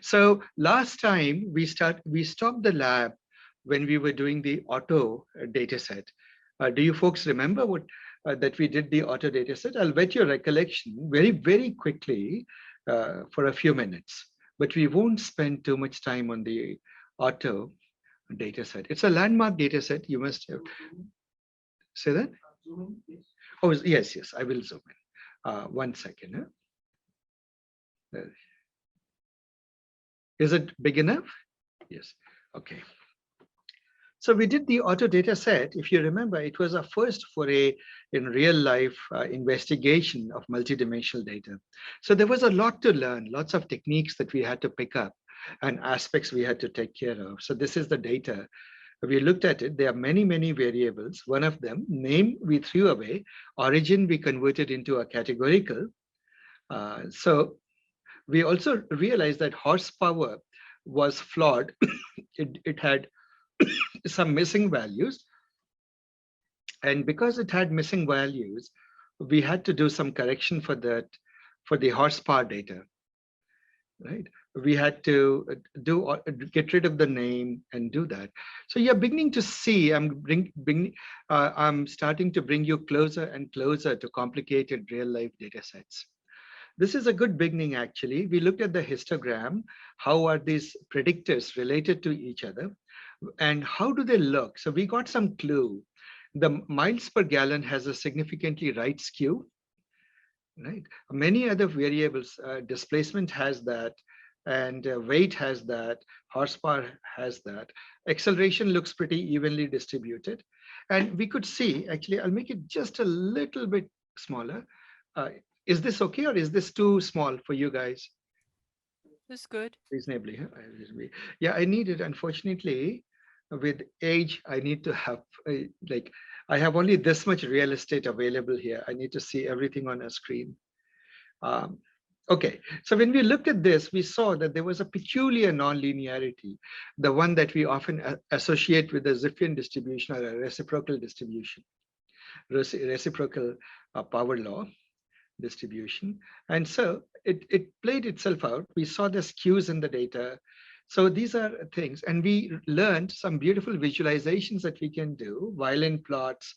So last time we stopped the lab when we were doing the auto data set. Do you folks remember what that we did the auto data set? I'll whet your recollection very quickly for a few minutes, but we won't spend too much time on the auto data set. It's a landmark data set. You must have say that. Oh yes, I will zoom in. 1 second. Huh? Is it big enough? Yes. Okay. So we did the auto data set. If you remember, it was our first foray in real life investigation of multidimensional data. So there was a lot to learn, lots of techniques that we had to pick up and aspects we had to take care of. So this is the data. We looked at it. There are many variables. One of them, name, we threw away. Origin, we converted into a categorical. So we also realized that horsepower was flawed. it had some missing values. And because it had missing values, we had to do some correction for that, for the horsepower data, right? We had to get rid of the name and do that. So you're beginning to see, I'm starting to bring you closer and closer to complicated real life data sets. This is a good beginning, actually. We looked at the histogram. How are these predictors related to each other? And how do they look? So we got some clue. The miles per gallon has a significantly right skew, right? Many other variables, displacement has that, and weight has that, horsepower has that. Acceleration looks pretty evenly distributed. And we could see, actually, I'll make it just a little bit smaller. Is this okay, or is this too small for you guys? It's good. Reasonably, huh? Yeah, I need it. Unfortunately, with age, I need to have, like, I have only this much real estate available here. I need to see everything on a screen. Okay, so when we looked at this, we saw that there was a peculiar nonlinearity, the one that we often associate with the Zipfian distribution or a reciprocal distribution, reciprocal power law distribution. And so it played itself out. We saw the skews in the data. So these are things, and we learned some beautiful visualizations that we can do, violin plots.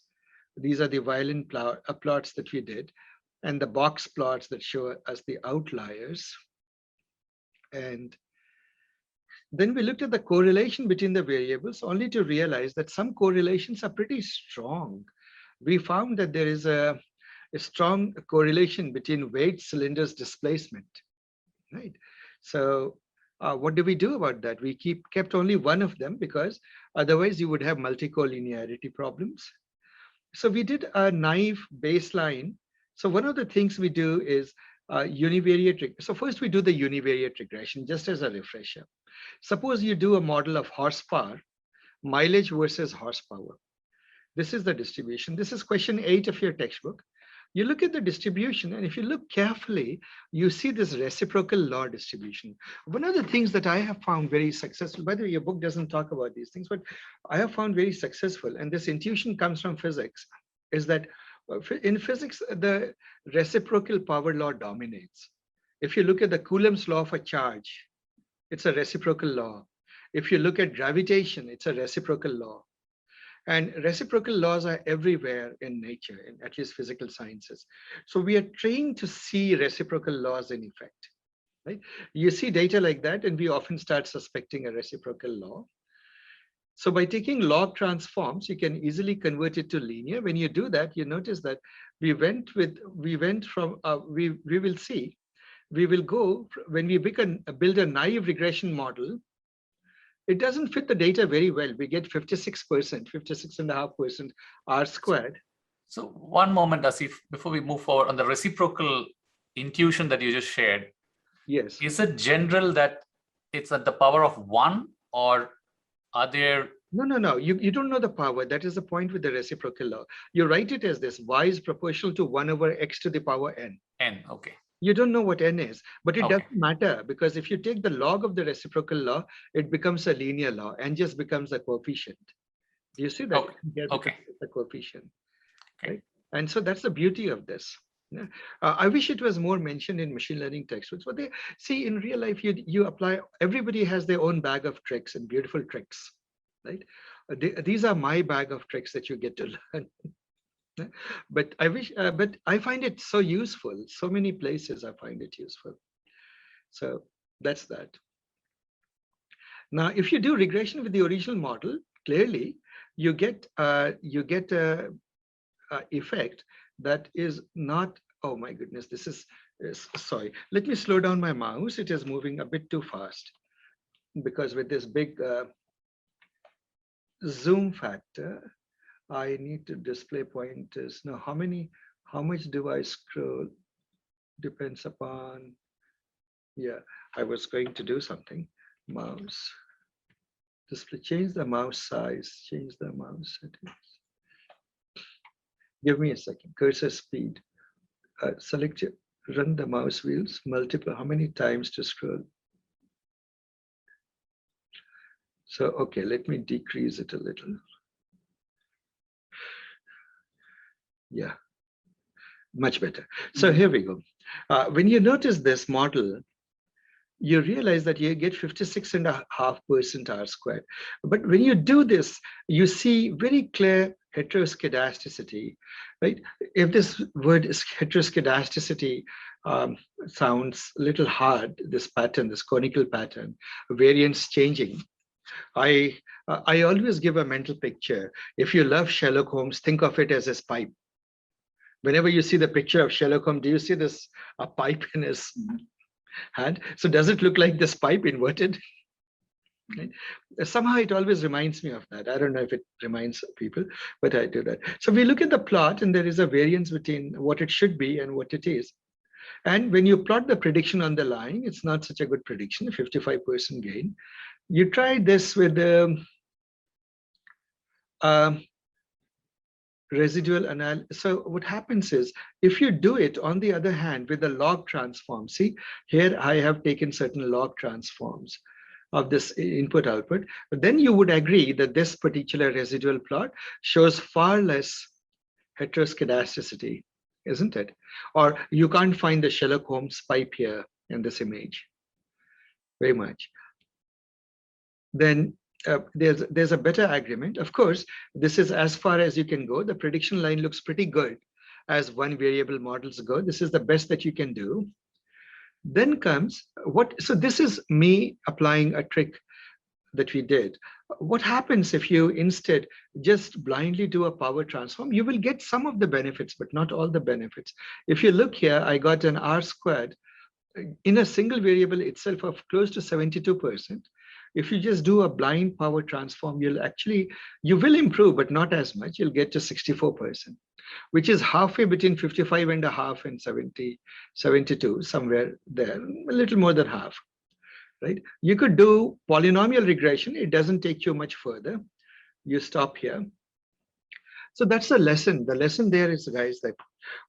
These are the violin plots that we did, and the box plots that show us the outliers. And then we looked at the correlation between the variables, only to realize that some correlations are pretty strong. We found that there is a strong correlation between weight, cylinders, displacement, right? So what do we do about that? We kept only one of them, because otherwise you would have multicollinearity problems. So we did a naive baseline. So one of the things we do is univariate. So first we do the univariate regression, just as a refresher. Suppose you do a model of horsepower, mileage versus horsepower. This is the distribution. This is question 8 of your textbook. You look at the distribution, and if you look carefully, you see this reciprocal law distribution. One of the things that I have found very successful, by the way, your book doesn't talk about these things, but I have found very successful, and this intuition comes from physics, is that in physics, the reciprocal power law dominates. If you look at the Coulomb's law for charge, it's a reciprocal law. If you look at gravitation, it's a reciprocal law. And reciprocal laws are everywhere in nature, in at least physical sciences. So we are trained to see reciprocal laws in effect, right? You see data like that, and we often start suspecting a reciprocal law. So by taking log transforms, you can easily convert it to linear. When you do that, you notice that we will see, we will go, when we build a naive regression model, it doesn't fit the data very well. We get 56%, 56.5% R squared. So one moment, Asif, before we move forward on the reciprocal intuition that you just shared. Yes. Is it general that it's at the power of 1, or are there? No. You don't know the power. That is the point with the reciprocal law. You write it as this: y is proportional to 1 over x to the power n. N, okay. You don't know what n is, but it Okay. doesn't matter, because if you take the log of the reciprocal law, it becomes a linear law and just becomes a coefficient. Do you see that? Okay. Here Okay. it's a coefficient. Okay. Right? And so that's the beauty of this. Yeah. I wish it was more mentioned in machine learning textbooks, but they see in real life, you apply, everybody has their own bag of tricks and beautiful tricks, right? These are my bag of tricks that you get to learn. But I wish, but I find it so useful. So many places I find it useful. So that's that. Now, if you do regression with the original model, clearly you get a effect that is not, oh my goodness, this is sorry, let me slow down my mouse. It is moving a bit too fast because with this big zoom factor, I need to display pointers. Now, how much do I scroll? Depends upon, yeah, I was going to do something. Mouse, display, change the mouse size, change the mouse settings. Give me a second, cursor speed. Select, run the mouse wheels, multiple, how many times to scroll? So, okay, let me decrease it a little. Yeah, much better. So here we go. When you notice this model, you realize that you get 56.5% R squared. But when you do this, you see very clear heteroskedasticity, right? If this word is heteroskedasticity sounds a little hard, this pattern, this conical pattern, variance changing, I always give a mental picture. If you love Sherlock Holmes, think of it as his pipe. Whenever you see the picture of Sherlock Holmes, do you see this a pipe in his hand? So does it look like this pipe inverted? Right? Somehow it always reminds me of that. I don't know if it reminds people, but I do that. So we look at the plot and there is a variance between what it should be and what it is. And when you plot the prediction on the line, it's not such a good prediction, 55% gain. You try this with the residual analysis. So what happens is, if you do it on the other hand with a log transform, see here I have taken certain log transforms of this input output, but then you would agree that this particular residual plot shows far less heteroskedasticity, isn't it? Or you can't find the Sherlock Holmes pipe here in this image very much. Then there's a better agreement. Of course, this is as far as you can go. The prediction line looks pretty good as one variable models go. This is the best that you can do. Then comes what, so this is me applying a trick that we did. What happens if you instead just blindly do a power transform? You will get some of the benefits, but not all the benefits. If you look here, I got an R squared in a single variable itself of close to 72%. If you just do a blind power transform, you will improve, but not as much. You'll get to 64%, which is halfway between 55.5 and 72, somewhere there, a little more than half, right? You could do polynomial regression. It doesn't take you much further. You stop here. So that's the lesson. The lesson there is, guys, that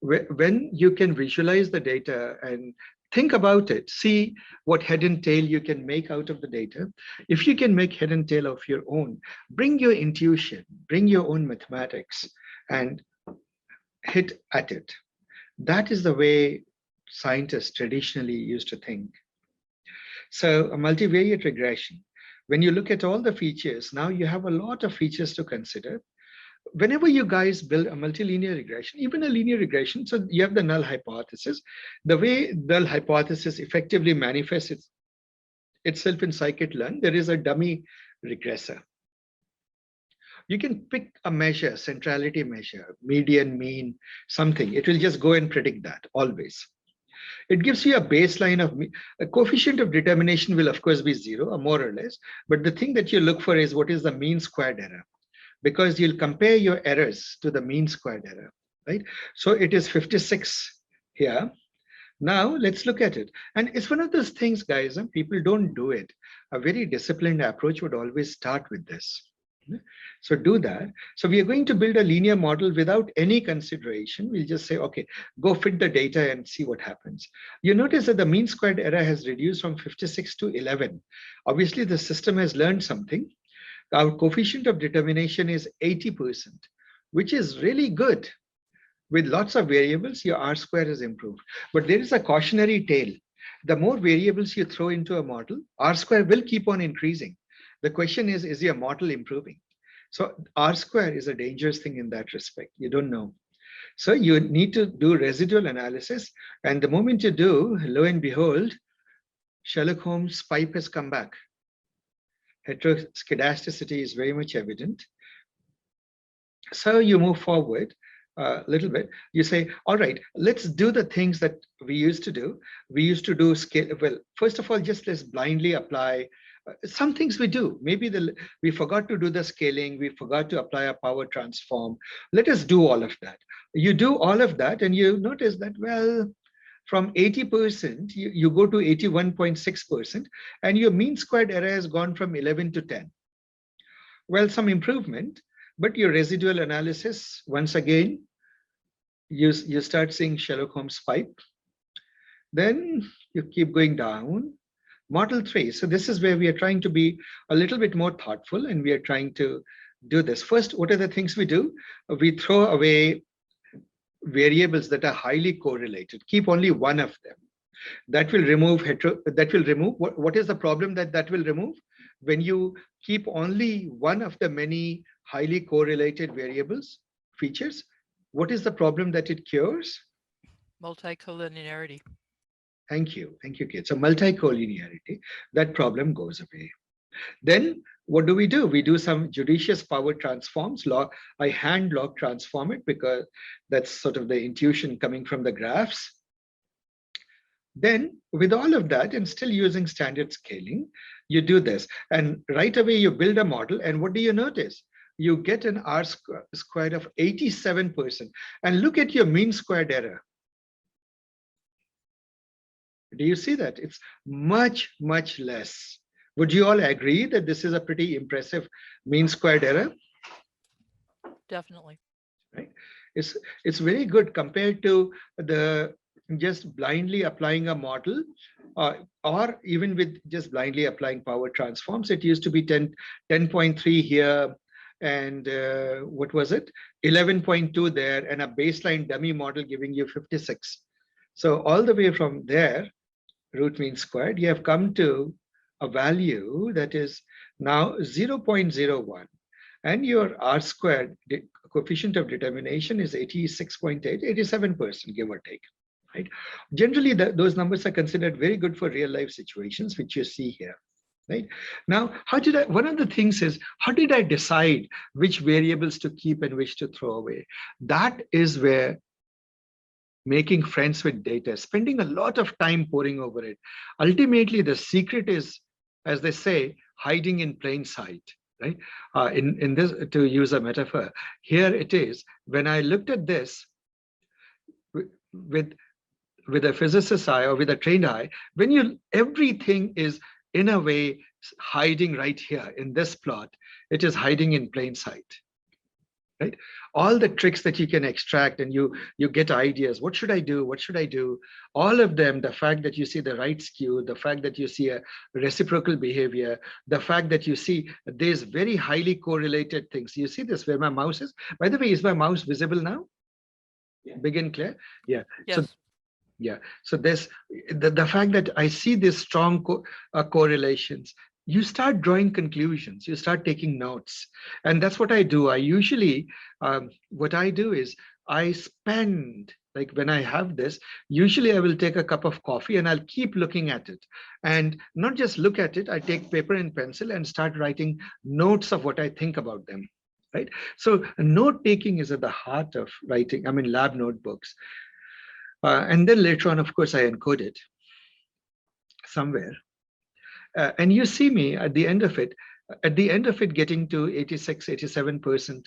when you can visualize the data and think about it, see what head and tail you can make out of the data. If you can make head and tail of your own, bring your intuition, bring your own mathematics and hit at it. That is the way scientists traditionally used to think. So a multivariate regression, when you look at all the features, now you have a lot of features to consider. Whenever you guys build a multilinear regression, even a linear regression, so you have the null hypothesis. The way null hypothesis effectively manifests itself in scikit-learn, there is a dummy regressor. You can pick a measure, centrality measure, median, mean, something. It will just go and predict that always. It gives you a baseline of a coefficient of determination will of course be 0 or more or less, but the thing that you look for is what is the mean squared error, because you'll compare your errors to the mean squared error, right? So it is 56 here. Now let's look at it. And it's one of those things, guys, people don't do it. A very disciplined approach would always start with this. So do that. So we are going to build a linear model without any consideration. We'll just say, okay, go fit the data and see what happens. You notice that the mean squared error has reduced from 56 to 11. Obviously, the system has learned something. Our coefficient of determination is 80%, which is really good. with lots of variables, your R square is improved. But there is a cautionary tale. The more variables you throw into a model, R square will keep on increasing. The question is your model improving? So R square is a dangerous thing in that respect. You don't know. So you need to do residual analysis. And the moment you do, lo and behold, Sherlock Holmes' pipe has come back. Heteroskedasticity is very much evident. So you move forward a little bit. You say, all right, let's do the things that we used to do. We used to do scale. Well, first of all, just let's blindly apply some things we do. Maybe we forgot to do the scaling. We forgot to apply a power transform. Let us do all of that. You do all of that and you notice that, well, from 80%, you go to 81.6%, and your mean squared error has gone from 11 to 10. Well, some improvement, but your residual analysis, once again, you start seeing Sherlock Holmes' pipe. Then you keep going down. Model 3. So this is where we are trying to be a little bit more thoughtful, and we are trying to do this. First, what are the things we do? We throw away variables that are highly correlated. Keep only one of them. That will remove what is the problem that will remove? When you keep only one of the many highly correlated variables, features, what is the problem that it cures? Multicollinearity. Thank you, Kate. So multicollinearity, that problem goes away. Then what do? We do some judicious power transforms. I hand log transform it because that's sort of the intuition coming from the graphs. Then with all of that and still using standard scaling, you do this. And right away you build a model. And what do you notice? You get an R squared of 87%. And look at your mean squared error. Do you see that? It's much, much less. Would you all agree that this is a pretty impressive mean squared error? Definitely. Right. It's very good compared to the just blindly applying a model, or even with just blindly applying power transforms. It used to be 10.3 here, and what was it? 11.2 there, and a baseline dummy model giving you 56. So all the way from there, root mean squared, you have come to a value that is now 0.01, and your R squared coefficient of determination is 86.8, 87%, give or take. Right? Generally, those numbers are considered very good for real life situations, which you see here. Right? Now, one of the things is, how did I decide which variables to keep and which to throw away? That is where making friends with data, spending a lot of time poring over it. Ultimately, the secret is, as they say, hiding in plain sight. Right? In this, to use a metaphor, here it is. When I looked at this with a physicist's eye or with a trained eye, everything is in a way hiding right here in this plot. It is hiding in plain sight. Right? All the tricks that you can extract, and you get ideas. What should I do? What should I do? All of them, the fact that you see the right skew, the fact that you see a reciprocal behavior, the fact that you see there's very highly correlated things. You see this where my mouse is? By the way, is my mouse visible now? Yeah. Big and clear? Yeah. Yes. So, yeah. So there's the fact that I see these strong correlations. You start drawing conclusions, you start taking notes. And that's what I do. I usually, what I do is I spend, like when I have this, usually I will take a cup of coffee and I'll keep looking at it. And not just look at it, I take paper and pencil and start writing notes of what I think about them. Right? So note taking is at the heart of writing, lab notebooks. And then later on, of course, I encode it somewhere. And you see me at the end of it getting to 86, 87%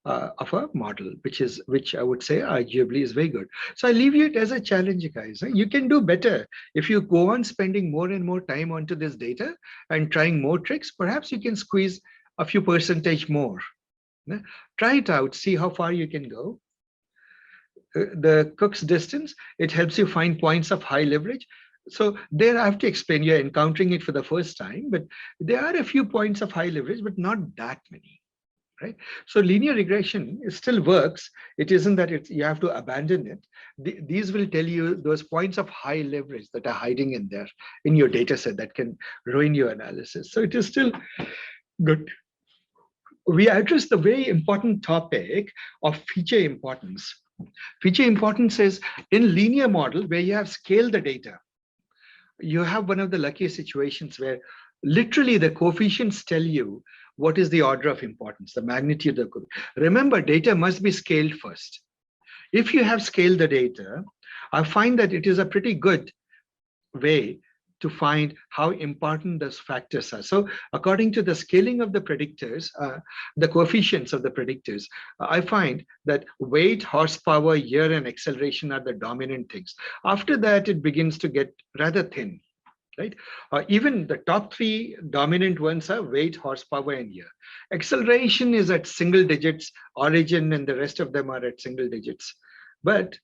of a model, which I would say arguably is very good. So I leave you it as a challenge, guys. You can do better if you go on spending more and more time onto this data and trying more tricks. Perhaps you can squeeze a few percentage more. Try it out, see how far you can go. The Cook's distance, it helps you find points of high leverage. So there I have to explain, you're encountering it for the first time, but there are a few points of high leverage, but not that many, right? So linear regression still works. It isn't that you have to abandon it. These will tell you those points of high leverage that are hiding in there in your data set that can ruin your analysis. So it is still good. We address the very important topic of feature importance. Feature importance is in linear model where you have scaled the data. You have one of the lucky situations where literally the coefficients tell you what is the order of importance, the magnitude of the. Remember, data must be scaled first. If you have scaled the data, I find that it is a pretty good way to find how important those factors are. So according to the scaling of the predictors, the coefficients of the predictors, I find that weight, horsepower, year, and acceleration are the dominant things. After that, it begins to get rather thin, right? Even the top three dominant ones are weight, horsepower, and year. Acceleration is at single digits, origin, and the rest of them are at single digits. But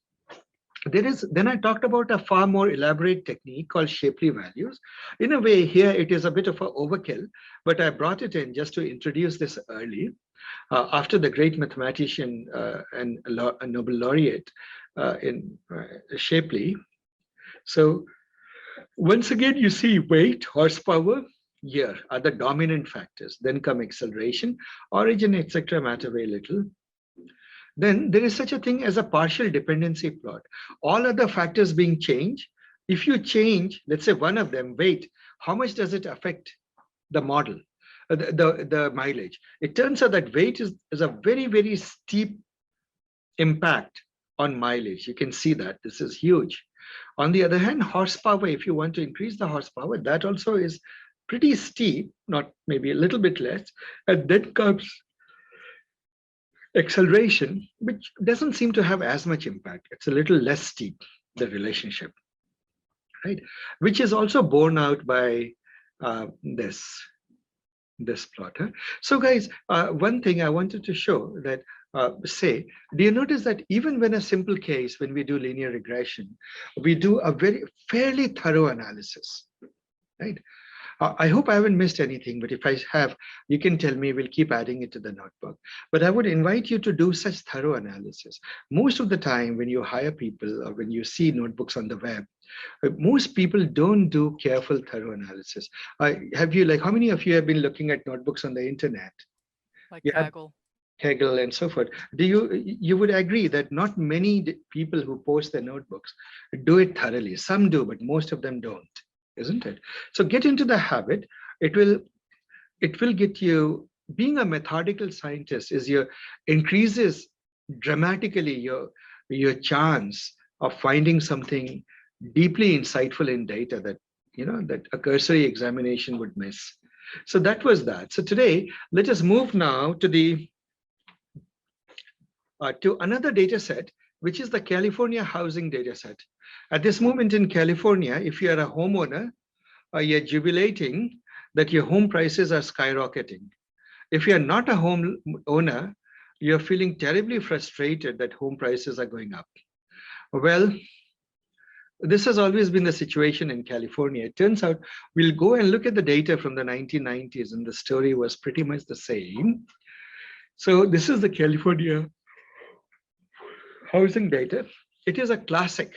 then I talked about a far more elaborate technique called Shapley values. In a way, here it is a bit of an overkill, but I brought it in just to introduce this early. After the great mathematician and a Nobel laureate in Shapley. So once again, you see weight, horsepower, year are the dominant factors. Then come acceleration, origin, etc. matter very little. Then there is such a thing as a partial dependency plot. All other factors being changed. If you change, let's say one of them, weight, how much does it affect the model, the mileage? It turns out that weight is a very, very steep impact on mileage. You can see that this is huge. On the other hand, horsepower, if you want to increase the horsepower, that also is pretty steep, not maybe a little bit less. And then comes acceleration, which doesn't seem to have as much impact. It's a little less steep, the relationship, right? Which is also borne out by this plot. So guys, one thing I wanted to show that, do you notice that even when a simple case, when we do linear regression, we do a fairly thorough analysis, right? I hope I haven't missed anything, but if I have, you can tell me, we'll keep adding it to the notebook. But I would invite you to do such thorough analysis. Most of the time when you hire people or when you see notebooks on the web, most people don't do careful, thorough analysis. Have you, like, how many of you have been looking at notebooks on the internet? Like You Kaggle. Kaggle and so forth. Do you would agree that not many people who post their notebooks do it thoroughly? Some do, but most of them don't, isn't it? So get into the habit. It will get you, being a methodical scientist increases dramatically your chance of finding something deeply insightful in data that that a cursory examination would miss. So that was that. So today, let us move now to another data set, which is the California housing data set. At this moment in California, if you are a homeowner, you're jubilating that your home prices are skyrocketing. If you're not a home owner, you're feeling terribly frustrated that home prices are going up. Well, this has always been the situation in California. It turns out we'll go and look at the data from the 1990s, and the story was pretty much the same. So this is the California housing data. It is a classic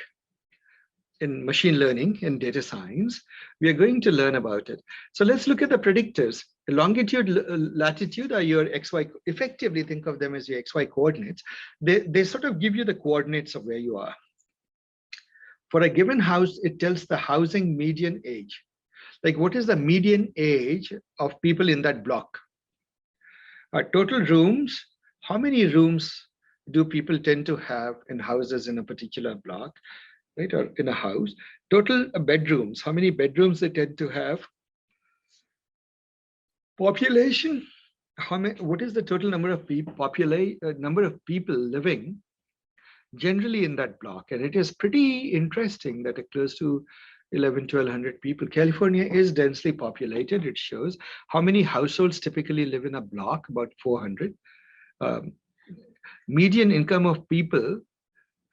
in machine learning and data science. We are going to learn about it. So let's look at the predictors. Longitude, latitude are your XY, effectively think of them as your XY coordinates. They sort of give you the coordinates of where you are. For a given house, it tells the housing median age. Like, what is the median age of people in that block? Total rooms, how many rooms do people tend to have in houses in a particular block, right, or in a house? Total bedrooms, how many bedrooms they tend to have? Population, what is the total number of people living generally in that block? And it is pretty interesting that close to 1,100 people. California is densely populated. It shows how many households typically live in a block, about 400. Median income of people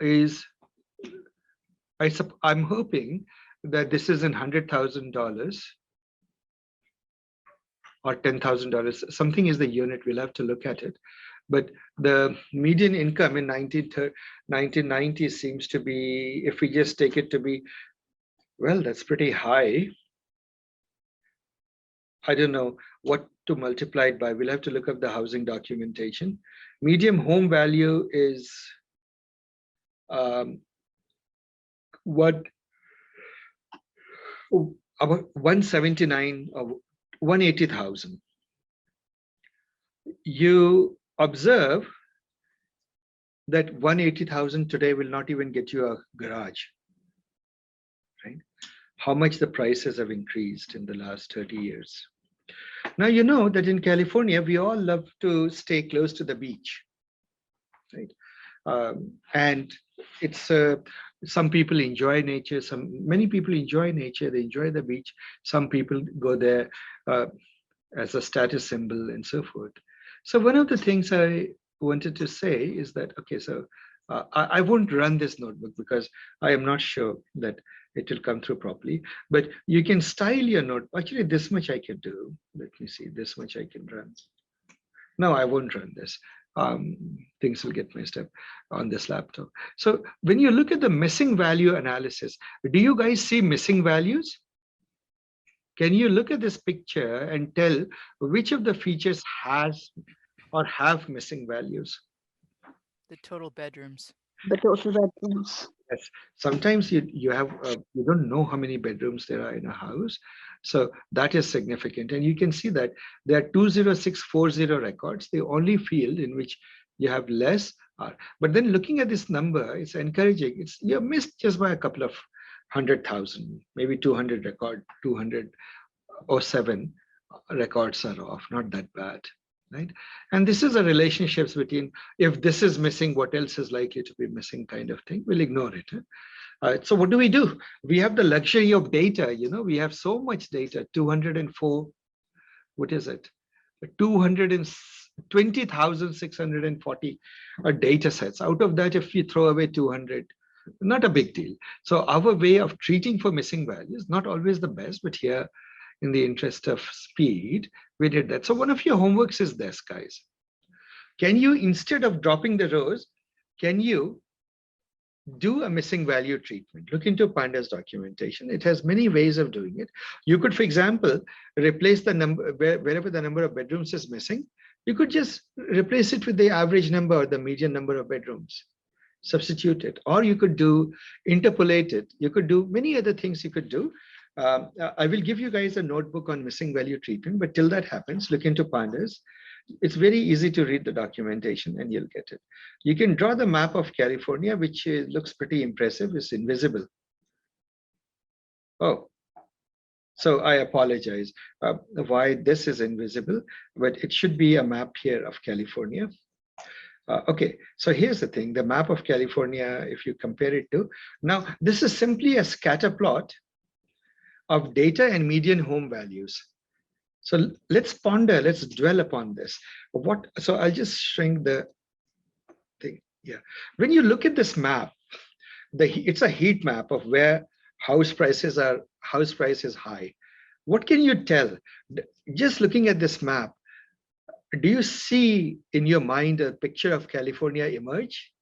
is, I'm hoping that this is in $100,000 or $10,000. Something is the unit. We'll have to look at it. But the median income in 1990 seems to be, if we just take it to be, well, that's pretty high. I don't know what to multiply it by. We'll have to look up the housing documentation. Median home value is what, about 179 or 180,000. You observe that 180,000 today will not even get you a garage, right? How much the prices have increased in the last 30 years. Now, you know that in California, we all love to stay close to the beach, right? And it's some people enjoy nature. Many people enjoy nature. They enjoy the beach. Some people go there as a status symbol and so forth. So one of the things I wanted to say is that, okay, so I won't run this notebook because I am not sure that it will come through properly, but you can style your note. Actually, this much I can do. Let me see, this much I can run. No, I won't run this. Things will get messed up on this laptop. So when you look at the missing value analysis, do you guys see missing values? Can you look at this picture and tell which of the features has or have missing values? The total bedrooms. The total bedrooms. Yes. Sometimes you have you don't know how many bedrooms there are in a house, so that is significant. And you can see that there are 20640 records, the only field in which you have less are. But then looking at this number, it's encouraging. It's you're missed just by a couple of 100,000, maybe 200 record, 207 records are off. Not that bad. Right? And this is a relationships between, if this is missing, what else is likely to be missing kind of thing. We'll ignore it. So what do? We have the luxury of data. You know, we have so much data, 204, what is it? 220,640 data sets. Out of that, if we throw away 200, not a big deal. So our way of treating for missing values, not always the best, but here, in the interest of speed, we did that. So one of your homeworks is this, guys. Can you, instead of dropping the rows, can you do a missing value treatment? Look into Panda's documentation. It has many ways of doing it. You could, for example, replace the number, wherever the number of bedrooms is missing, you could just replace it with the average number or the median number of bedrooms. Substitute it. Or you could do interpolate it. You could do many other things you could do. I will give you guys a notebook on missing value treatment, but till that happens, look into Pandas. It's very easy to read the documentation and you'll get it. You can draw the map of California, which looks pretty impressive. It's invisible. Oh, so I apologize why this is invisible, but it should be a map here of California. Okay, so here's the thing, the map of California, if you compare it to, now this is simply a scatter plot of data and median home values. So let's ponder, let's dwell upon this. So I'll just shrink the thing. Yeah, when you look at this map, it's a heat map of where house price is high. What can you tell? Just looking at this map, do you see in your mind a picture of California emerge?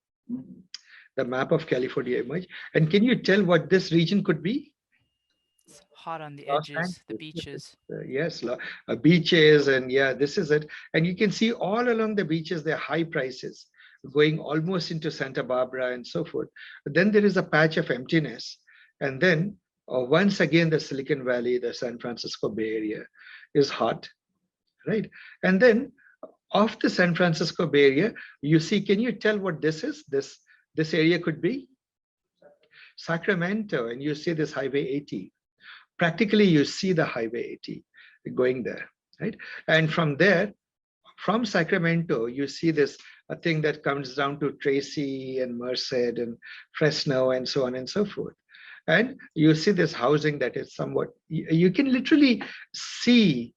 The map of California emerge? And can you tell what this region could be? It's hot on the Los edges, Angeles. the beaches. Yes, beaches, and yeah, this is it. And you can see all along the beaches, there are high prices going almost into Santa Barbara and so forth. But then there is a patch of emptiness. And then once again, the Silicon Valley, the San Francisco Bay Area is hot, right? And then off the San Francisco Bay Area, you see, can you tell what this is? This area could be Sacramento, and you see this Highway 80. Practically, you see the Highway 80 going there, right? And from there, from Sacramento, you see this a thing that comes down to Tracy and Merced and Fresno and so on and so forth. And you see this housing that is somewhat, you can literally see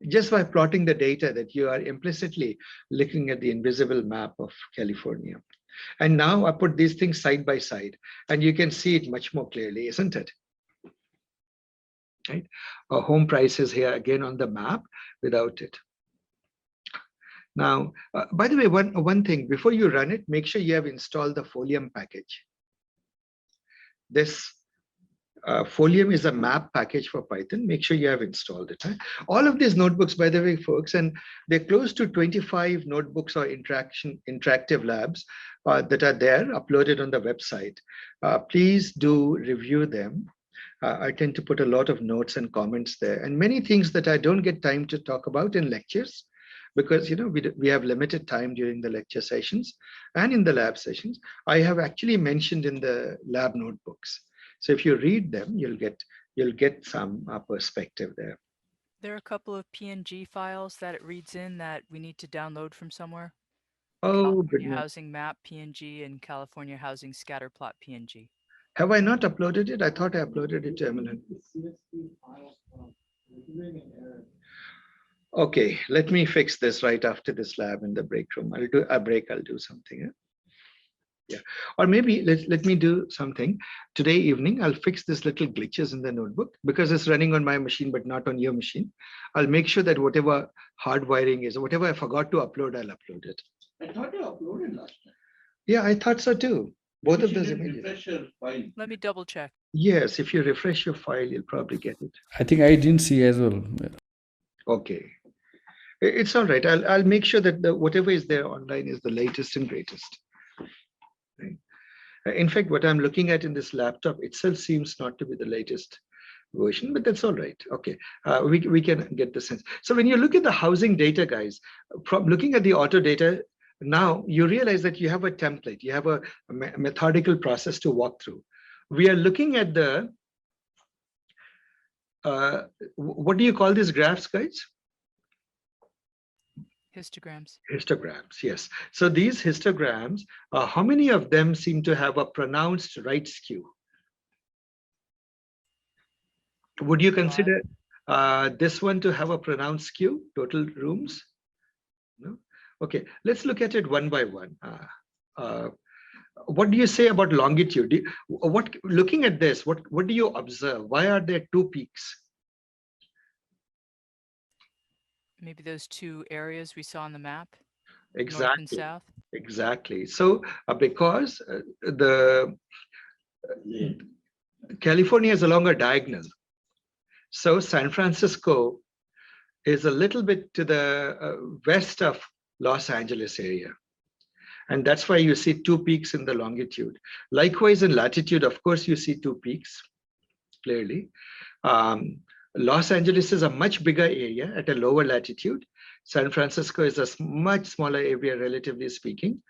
just by plotting the data that you are implicitly looking at the invisible map of California. And now I put these things side by side and you can see it much more clearly, isn't it? right? Home prices here again on the map without it. Now, by the way, one thing, before you run it, make sure you have installed the Folium package. This Folium is a map package for Python. Make sure you have installed it. All of these notebooks, by the way, folks, and they're close to 25 notebooks or interactive labs that are there uploaded on the website. Please do review them. I tend to put a lot of notes and comments there, and many things that I don't get time to talk about in lectures, because we have limited time during the lecture sessions and in the lab sessions. I have actually mentioned in the lab notebooks. So if you read them, you'll get some perspective there. There are a couple of PNG files that it reads in that we need to download from somewhere. Oh, California goodness. Housing Map PNG and California Housing Scatterplot PNG. Have I not uploaded it? I thought I uploaded it to Eminent. Okay, let me fix this right after this lab in the break room. I'll do a break. I'll do something. Yeah, or maybe let me do something today evening. I'll fix this little glitches in the notebook because it's running on my machine but not on your machine. I'll make sure that whatever hardwiring is, or whatever I forgot to upload, I'll upload it. I thought you uploaded last time. Yeah, I thought so too. Both of those images. Refresh your file. Let me double check. Yes, if you refresh your file, you'll probably get it. I think I didn't see as well. Okay, it's all right. I'll make sure that whatever is there online is the latest and greatest. Right. In fact, what I'm looking at in this laptop itself seems not to be the latest version, but that's all right. Okay, we can get the sense. So when you look at the housing data, guys, from looking at the auto data, now you realize that you have a template, you have a methodical process to walk through. We are looking at the, what do you call these graphs, guys? Histograms. Histograms, yes. So these histograms, how many of them seem to have a pronounced right skew? Would you consider this one to have a pronounced skew, total rooms? No? Okay, let's look at it one by one. What do you say about longitude? Looking at this, what do you observe? Why are there two peaks? Maybe those two areas we saw on the map. Exactly. North and south. Exactly. So because California is along a diagonal, so San Francisco is a little bit to the west of Los Angeles area. And that's why you see two peaks in the longitude. Likewise, in latitude, of course, you see two peaks clearly. Los Angeles is a much bigger area at a lower latitude. San Francisco is a much smaller area, relatively speaking.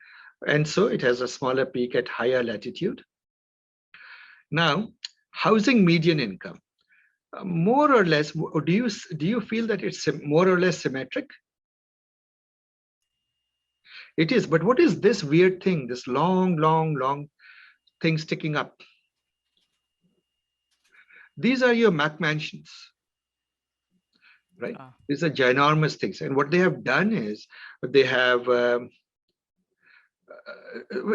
And so it has a smaller peak at higher latitude. Now, housing median income. More or less, do you feel that it's more or less symmetric? It is, but what is this weird thing, this long thing sticking up? These are your Mac mansions, right? These are ginormous things. And what they have done is they have,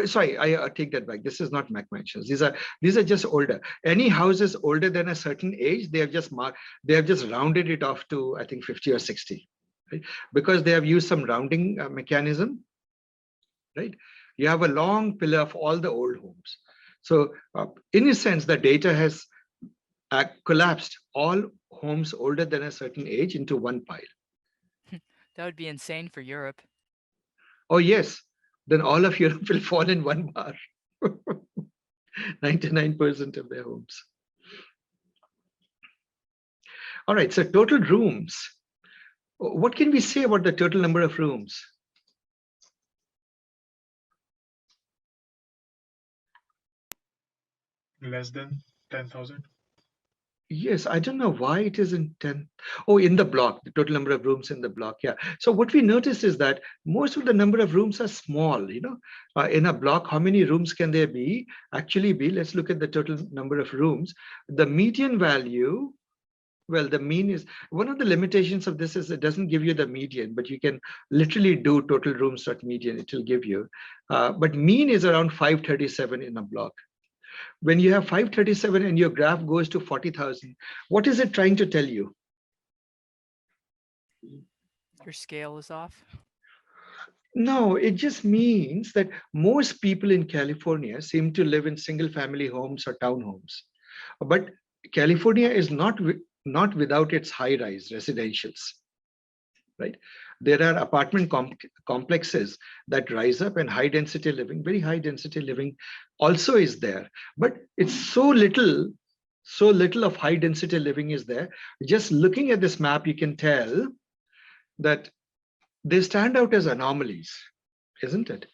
sorry, I take that back. This is not Mac mansions. These are just older. Any house is older than a certain age, they have just rounded it off to, I think, 50 or 60, right? Because they have used some rounding mechanism, right? You have a long pillar of all the old homes. So in a sense, the data has collapsed all homes older than a certain age into one pile. That would be insane for Europe. Oh, yes. Then all of Europe will fall in one bar. 99% of their homes. All right, so total rooms. What can we say about the total number of rooms? Less than 10,000. Yes, I don't know why it isn't 10. Oh, in the block, the total number of rooms in the block. Yeah. So what we notice is that most of the number of rooms are small. In a block, how many rooms can there be? Actually, let's look at the total number of rooms. The median value, well, the mean is one of the limitations of this is it doesn't give you the median, but you can literally do total rooms.median. It will give you. But mean is around 537 in a block. When you have 537 and your graph goes to 40,000, what is it trying to tell you? Your scale is off. No, it just means that most people in California seem to live in single family homes or townhomes. But California is not without its high rise residentials, right? There are apartment complexes that rise up, and high density living, very high density living also is there. But it's so little of high density living is there. Just looking at this map, you can tell that they stand out as anomalies, isn't it?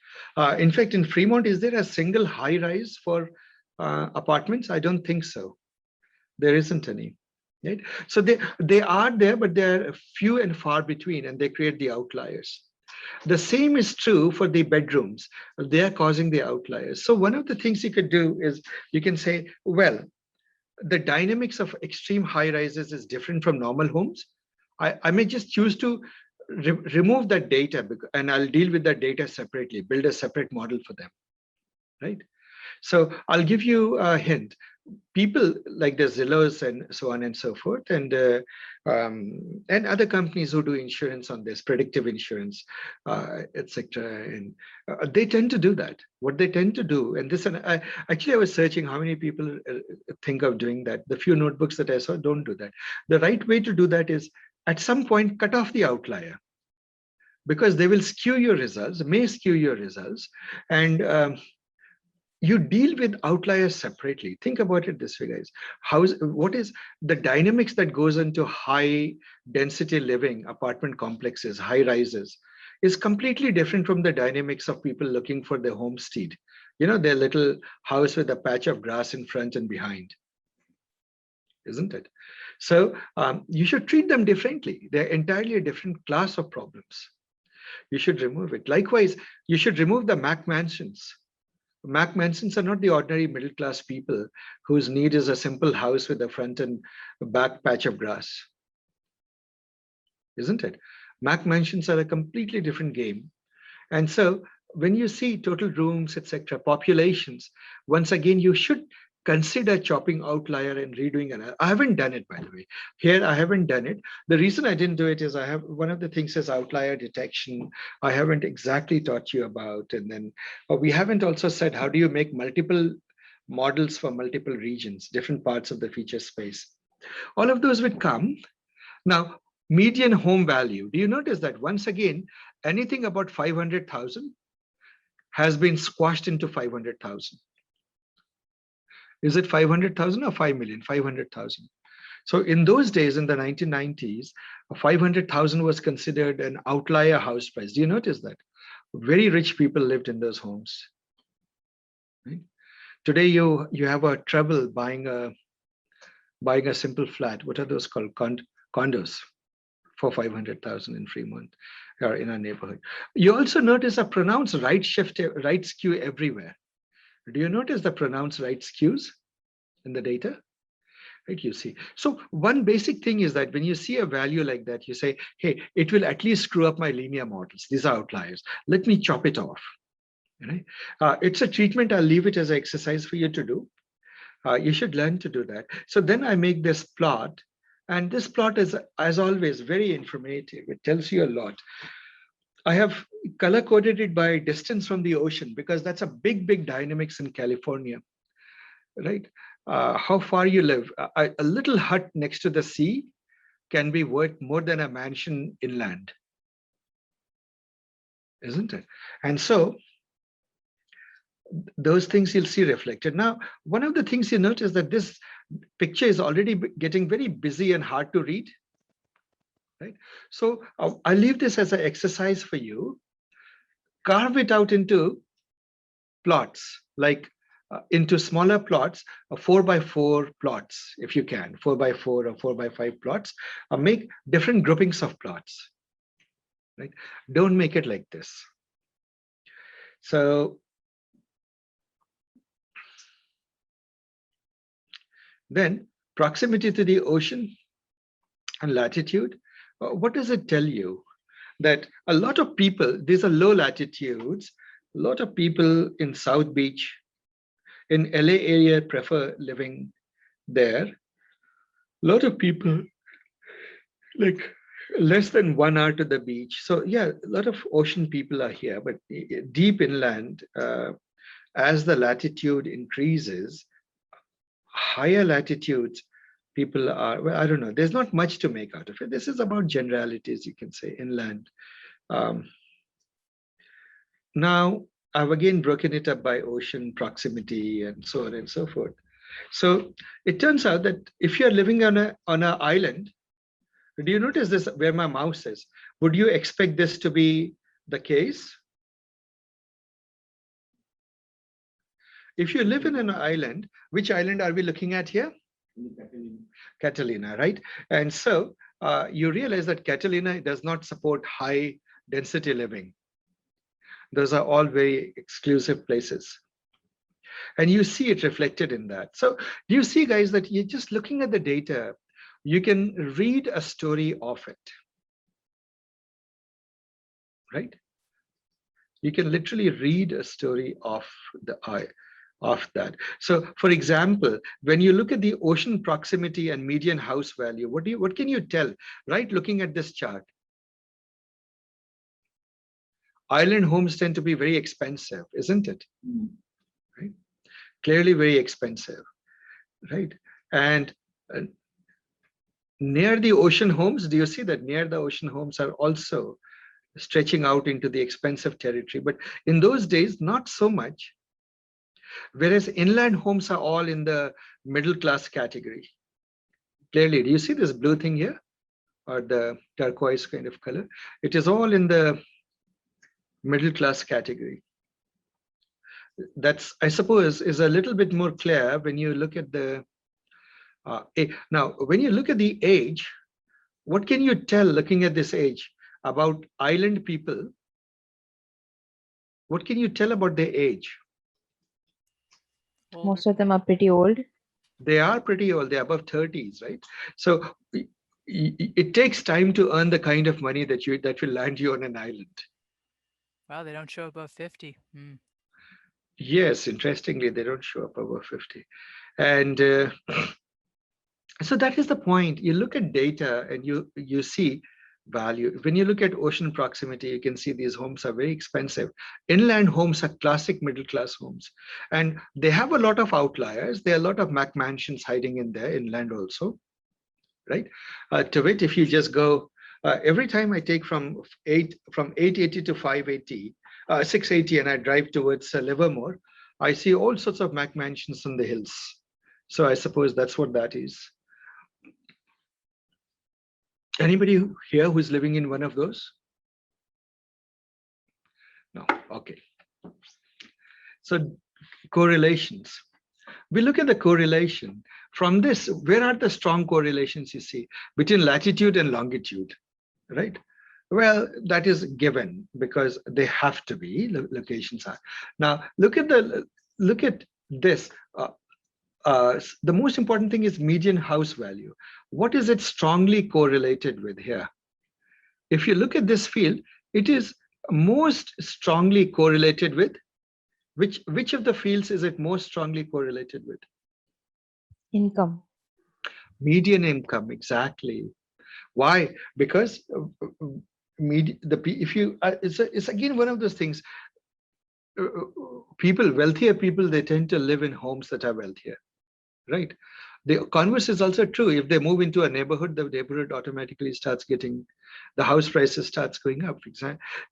In fact, in Fremont, is there a single high rise for apartments? I don't think so. There isn't any, right? So they are there, but they're few and far between, and they create the outliers. The same is true for the bedrooms. They are causing the outliers. So one of the things you could do is you can say, well, the dynamics of extreme high rises is different from normal homes. I may just choose to remove that data, and I'll deal with that data separately, build a separate model for them, right? So I'll give you a hint. People like the Zillows and so on and so forth, and other companies who do insurance on this, predictive insurance, etc. And they tend to do that. What they tend to do, and this, and I was searching how many people think of doing that. The few notebooks that I saw don't do that. The right way to do that is at some point cut off the outlier, because they will skew your results, may skew your results, and you deal with outliers separately. Think about it this way, guys. What is the dynamics that goes into high density living, apartment complexes, high rises, is completely different from the dynamics of people looking for their homestead. You know, their little house with a patch of grass in front and behind, isn't it? So you should treat them differently. They're entirely a different class of problems. You should remove it. Likewise, you should remove the Mac mansions. Mac mansions are not the ordinary middle class people whose need is a simple house with a front and back patch of grass, isn't it? Mac mansions are a completely different game. And so when you see total rooms, etc., populations, once again, you should consider chopping outlier and redoing it. I haven't done it, by the way. Here, I haven't done it. The reason I didn't do it is one of the things is outlier detection. I haven't exactly taught you about. And then we haven't also said, how do you make multiple models for multiple regions, different parts of the feature space? All of those would come. Now, median home value. Do you notice that once again, anything about 500,000 has been squashed into 500,000. Is it 500,000 or 5 million? 500,000. So in those days, in the 1990s, 500,000 was considered an outlier house price. Do you notice that? Very rich people lived in those homes. Right? Today, you have a trouble buying a simple flat. What are those called? Condos for 500,000 in Fremont or in our neighborhood. You also notice a pronounced right skew everywhere. Do you notice the pronounced right skews in the data? Right, you see. So one basic thing is that when you see a value like that, you say, hey, it will at least screw up my linear models. These are outliers. Let me chop it off. Right? It's a treatment. I'll leave it as an exercise for you to do. You should learn to do that. So then I make this plot. And this plot is, as always, very informative. It tells you a lot. I have color coded it by distance from the ocean because that's a big dynamics in California, right? How far you live. A little hut next to the sea can be worth more than a mansion inland, isn't it? And so those things you'll see reflected. Now, one of the things you notice that this picture is already getting very busy and hard to read. Right? So I'll leave this as an exercise for you. Carve it out into plots, like into smaller plots, 4x4 plots, if you can, 4x4 or 4x5 plots, make different groupings of plots. Right? Don't make it like this. So then proximity to the ocean and latitude. What does it tell you? That a lot of people, these are low latitudes, a lot of people in South Beach, in LA area prefer living there. A lot of people like less than 1 hour to the beach. So yeah, a lot of ocean people are here, but deep inland, as the latitude increases, higher latitudes, people are, well, I don't know, there's not much to make out of it. This is about generalities, you can say, inland. Now, I've again broken it up by ocean proximity and so on and so forth. So it turns out that if you're living on an island, do you notice this where my mouse is? Would you expect this to be the case? If you live in an island, which island are we looking at here? Catalina, right? And so you realize that Catalina does not support high density living. Those are all very exclusive places. And you see it reflected in that. So do you see, guys, that you're just looking at the data, you can read a story of it, right? You can literally read a story of that. So for example, when you look at the ocean proximity and median house value, what can you tell, right? Looking at this chart, island homes tend to be very expensive, isn't it? Right? Clearly very expensive, right? And near the ocean homes, do you see that near the ocean homes are also stretching out into the expensive territory? But in those days, not so much. Whereas inland homes are all in the middle class category. Clearly, do you see this blue thing here, or the turquoise kind of color? It is all in the middle class category. That's, I suppose, is a little bit more clear when you look at the now when you look at the age, what can you tell looking at this age about island people? What can you tell about their age? Most of them are pretty old. They are pretty old. They're above 30s, right? So it takes time to earn the kind of money that will land you on an island. Wow, they don't show above 50. Yes, interestingly, they don't show up above 50. And so that is the point. You look at data and you see value. When you look at ocean proximity, you can see these homes are very expensive. Inland homes are classic middle class homes. And they have a lot of outliers. There are a lot of Mac mansions hiding in there, inland also, right? To wit, if you just go, every time I take from 880 to 580, 680, and I drive towards Livermore, I see all sorts of Mac mansions on the hills. So I suppose that's what that is. Anybody here who's living in one of those? No, okay. So correlations. We look at the correlation. From this, where are the strong correlations you see between latitude and longitude, right? Well, that is given because they have to be, locations are. Now, look at this. The most important thing is median house value. What is it strongly correlated with here? If you look at this field, it is most strongly correlated with, which of the fields is it most strongly correlated with? Income. Median income, exactly. Why? Because it's again one of those things. Wealthier people, they tend to live in homes that are wealthier, right? The converse is also true. If they move into a neighborhood, the neighborhood automatically starts getting, the house prices starts going up.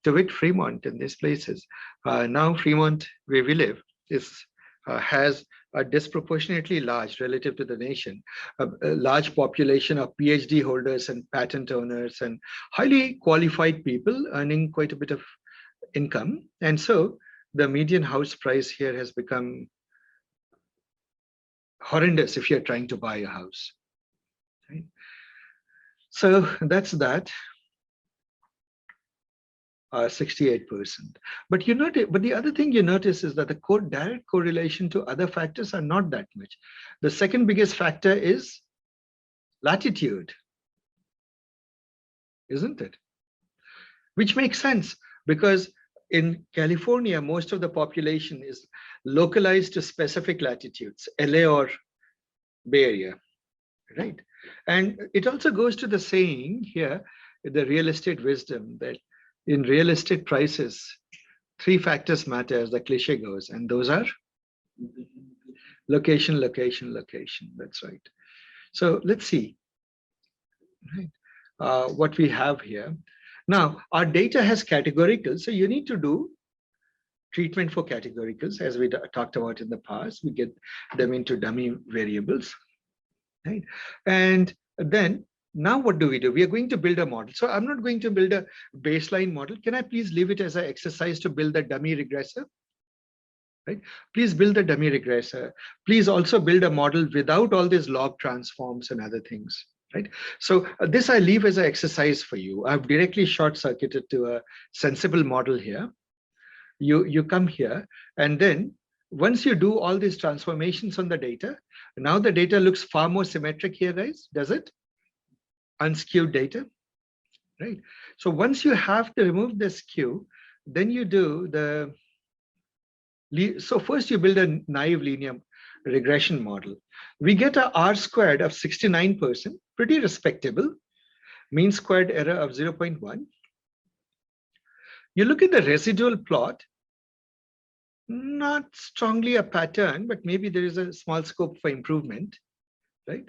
To wit, Fremont and these places. Now Fremont, where we live, has a disproportionately large, relative to the nation, a large population of PhD holders and patent owners and highly qualified people earning quite a bit of income. And so the median house price here has become horrendous if you're trying to buy a house. Right? So that's that. 68%. But the other thing you notice is that the direct correlation to other factors are not that much. The second biggest factor is latitude, isn't it? Which makes sense because in California, most of the population is localized to specific latitudes, LA or Bay Area, right? And it also goes to the saying here, the real estate wisdom, that in real estate prices, 3 factors matter, as the cliche goes, and those are location, location, location. That's right. So let's see, right, what we have here. Now, our data has categoricals, so you need to do treatment for categoricals, as we talked about in the past. We get them into dummy variables, right? And then now what do? We are going to build a model. So I'm not going to build a baseline model. Can I please leave it as an exercise to build a dummy regressor? Right? Please build a dummy regressor. Please also build a model without all these log transforms and other things. Right? So this I leave as an exercise for you. I've directly short-circuited to a sensible model here. You come here, and then once you do all these transformations on the data, now the data looks far more symmetric here, guys, does it? Unskewed data, right? So once you have to remove the skew, then you do the, so first you build a naive linear regression model. We get a R squared of 69%, pretty respectable, mean squared error of 0.1. You look at the residual plot, not strongly a pattern, but maybe there is a small scope for improvement, right?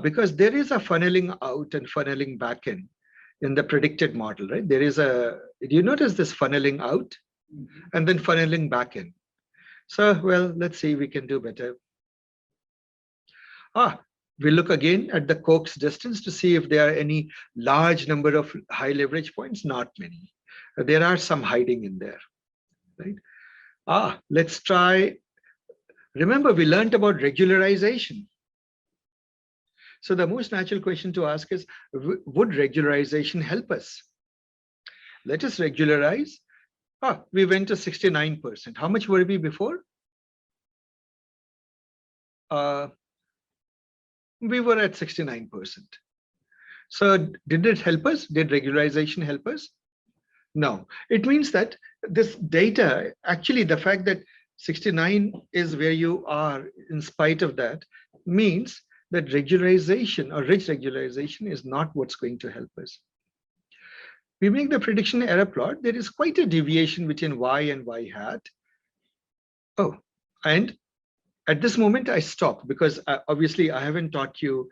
Because there is a funneling out and funneling back in the predicted model, right? There is a, do you notice this funneling out and then funneling back in? So, well, let's see, we can do better. We look again at the Koch's distance to see if there are any large number of high leverage points. Not many. There are some hiding in there, right? Let's try. Remember, we learned about regularization. So the most natural question to ask is, would regularization help us? Let us regularize. We went to 69%. How much were we before? We were at 69%. So did it help us? Did regularization help us? No. It means that this data, actually the fact that 69 is where you are in spite of that, means that regularization or rich regularization is not what's going to help us. We make the prediction error plot. There is quite a deviation between y and y hat. And at this moment I stop because obviously I haven't taught you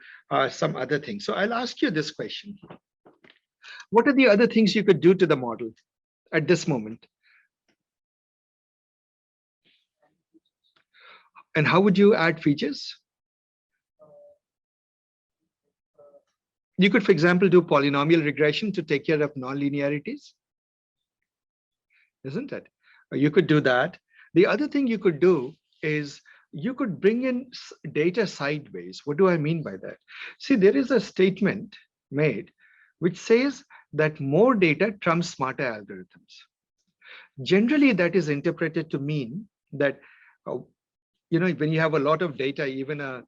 some other things. So I'll ask you this question. What are the other things you could do to the model at this moment? And how would you add features? You could, for example, do polynomial regression to take care of nonlinearities, isn't it? You could do that. The other thing you could do is you could bring in data sideways. What do I mean by that? See, there is a statement made which says that more data trumps smarter algorithms. Generally, that is interpreted to mean that, when you have a lot of data, even a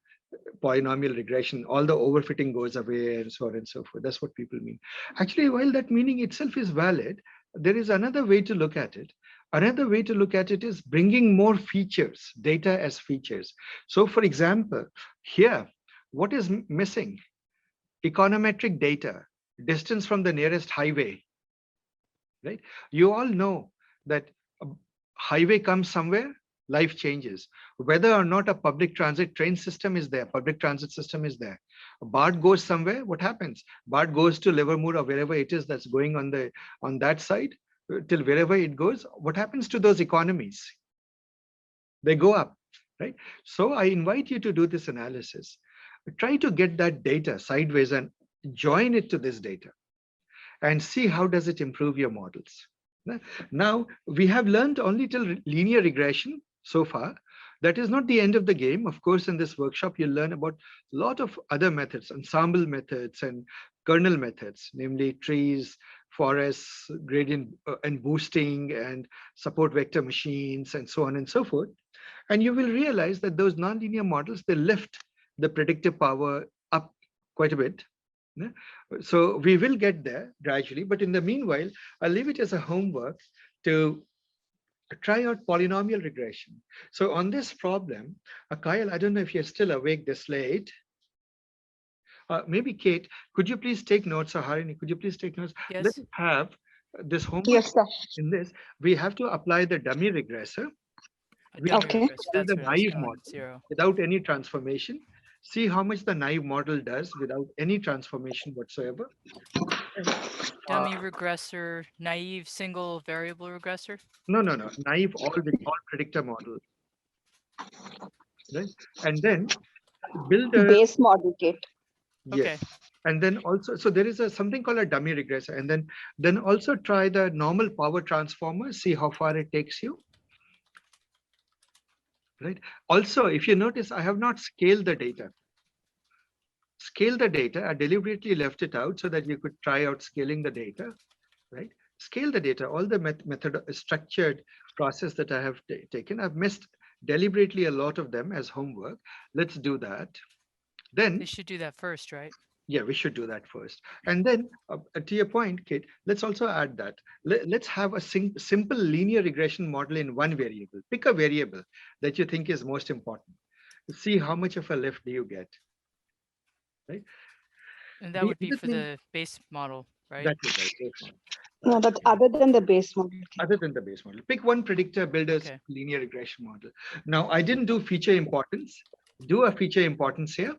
polynomial regression, all the overfitting goes away and so on and so forth. That's what people mean. Actually, while that meaning itself is valid, there is another way to look at it. Another way to look at it is bringing more features, data as features. So for example, here, what is missing? Econometric data, distance from the nearest highway, right? You all know that a highway comes somewhere, life changes. Whether or not a public transit train system is there, public transit system is there. A BART goes somewhere, what happens? BART goes to Livermore or wherever it is that's going on that side, till wherever it goes. What happens to those economies? They go up, right? So I invite you to do this analysis. Try to get that data sideways and join it to this data and see how does it improve your models. Now, we have learned only till linear regression so far. That is not the end of the game. Of course, in this workshop, you'll learn about a lot of other methods, ensemble methods and kernel methods, namely trees, forests, gradient and boosting and support vector machines and so on and so forth. And you will realize that those nonlinear models, they lift the predictive power up quite a bit. So we will get there gradually, but in the meanwhile, I'll leave it as a homework to try out polynomial regression. So on this problem, Kyle, I don't know if you're still awake this late. Maybe Kate, could you please take notes, or Harini, could you please take notes? Yes. Let's have this homework. Yes, sir. In this, we have to apply the dummy regressor. A We dummy Okay. regress, build That's the what I was naive telling, model 0. without any transformation. See how much the naive model does without any transformation whatsoever. Dummy regressor, naive single variable regressor. No, naive all predictor model, right? And then build a Base model kit. yes. Okay. And then also, so there is something called a dummy regressor, and then also try the normal power transformer, see how far it takes you. Right. Also, if you notice, I have not scaled the data. Scale the data. I deliberately left it out so that you could try out scaling the data. Right. Scale the data. All the method structured process that I have taken, I've missed deliberately a lot of them as homework. Let's do that. Then They should do that first, right? yeah, we should do that first. And then to your point, Kate, let's also add that. Let's have a simple linear regression model in one variable. Pick a variable that you think is most important. See how much of a lift do you get, right? And that The would be other for thing- the base model, right? That is right, base model. No, that's other than the base model kit. Other than the base model. Pick one predictor, build a Okay. linear regression model. Now, I didn't do feature importance. Do a feature importance here.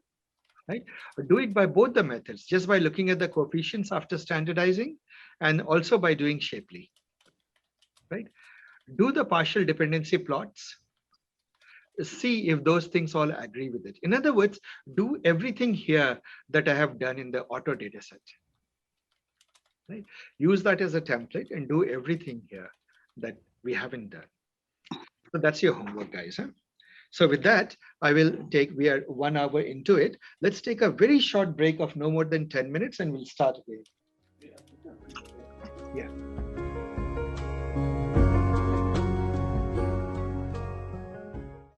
Right? Do it by both the methods, just by looking at the coefficients after standardizing, and also by doing Shapley. Right? Do the partial dependency plots. See if those things all agree with it. In other words, do everything here that I have done in the auto data set. Right? Use that as a template and do everything here that we haven't done. So that's your homework, guys. Huh? So with that, we are 1 hour into it. Let's take a very short break of no more than 10 minutes and we'll start again. Yeah.